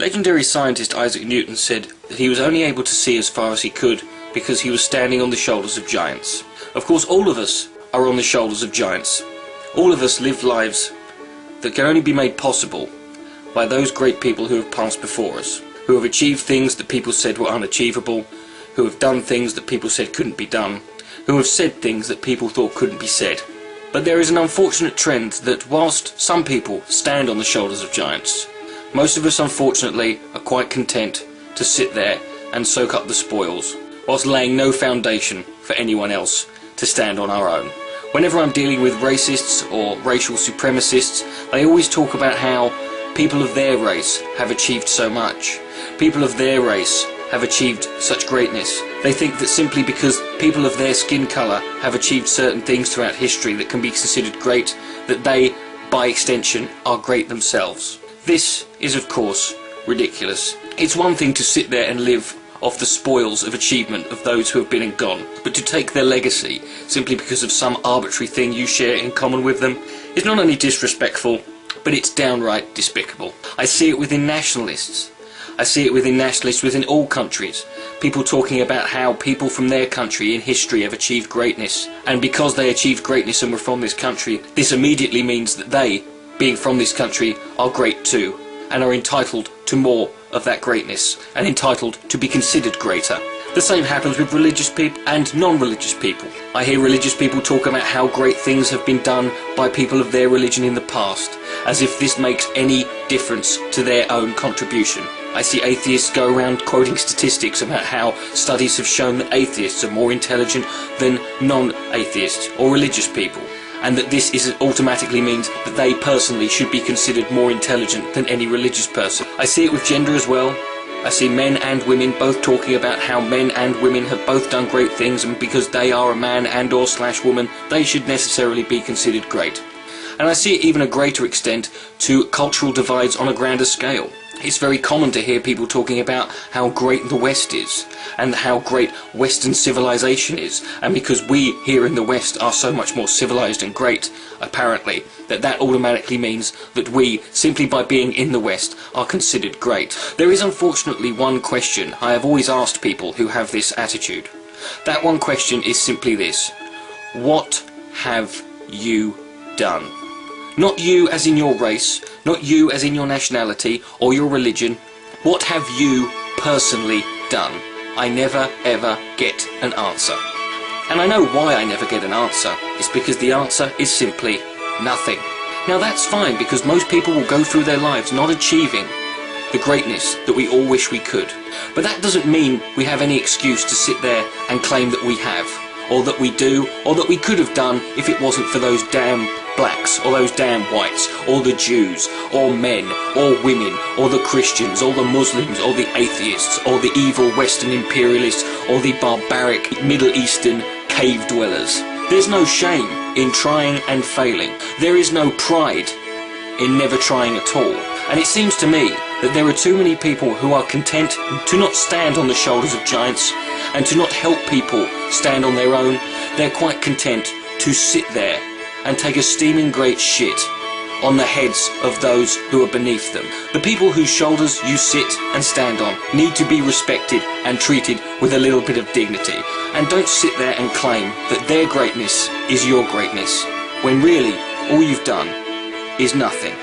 Legendary scientist Isaac Newton said that he was only able to see as far as he could because he was standing on the shoulders of giants. Of course, all of us are on the shoulders of giants. All of us live lives that can only be made possible by those great people who have passed before us, who have achieved things that people said were unachievable, who have done things that people said couldn't be done, who have said things that people thought couldn't be said. But there is an unfortunate trend that whilst some people stand on the shoulders of giants, most of us unfortunately are quite content to sit there and soak up the spoils, whilst laying no foundation for anyone else to stand on our own. Whenever I'm dealing with racists or racial supremacists, they always talk about how people of their race have achieved so much. People of their race have achieved such greatness. They think that simply because people of their skin colour have achieved certain things throughout history that can be considered great, that they, by extension, are great themselves. This is, of course, ridiculous. It's one thing to sit there and live off the spoils of achievement of those who have been and gone, but to take their legacy simply because of some arbitrary thing you share in common with them is not only disrespectful, but it's downright despicable. I see it within nationalists. I see it within nationalists within all countries. People talking about how people from their country in history have achieved greatness, and because they achieved greatness and were from this country, this immediately means that they, being from this country, are great too, and are entitled to more of that greatness, and entitled to be considered greater. The same happens with religious people and non-religious people. I hear religious people talk about how great things have been done by people of their religion in the past, as if this makes any difference to their own contribution. I see atheists go around quoting statistics about how studies have shown that atheists are more intelligent than non-atheists or religious people, and that this automatically means that they personally should be considered more intelligent than any religious person. I see it with gender as well. I see men and women both talking about how men and women have both done great things, and because they are a man and or / woman, they should necessarily be considered great. And I see it even a greater extent to cultural divides on a grander scale. It's very common to hear people talking about how great the West is, and how great Western civilization is, and because we here in the West are so much more civilized and great, apparently, that automatically means that we, simply by being in the West, are considered great. There is unfortunately one question I have always asked people who have this attitude. That one question is simply this: what have you done? Not you as in your race, not you as in your nationality or your religion. What have you personally done? I never ever get an answer. And I know why I never get an answer. It's because the answer is simply nothing. Now that's fine, because most people will go through their lives not achieving the greatness that we all wish we could. But that doesn't mean we have any excuse to sit there and claim that we have, or that we do, or that we could have done if it wasn't for those damn blacks, or those damn whites, or the Jews, or men, or women, or the Christians, or the Muslims, or the atheists, or the evil Western imperialists, or the barbaric Middle Eastern cave dwellers. There's no shame in trying and failing. There is no pride in never trying at all. And it seems to me that there are too many people who are content to not stand on the shoulders of giants and to not help people stand on their own. They're quite content to sit there and take a steaming great shit on the heads of those who are beneath them. The people whose shoulders you sit and stand on need to be respected and treated with a little bit of dignity. And don't sit there and claim that their greatness is your greatness, when really all you've done is nothing.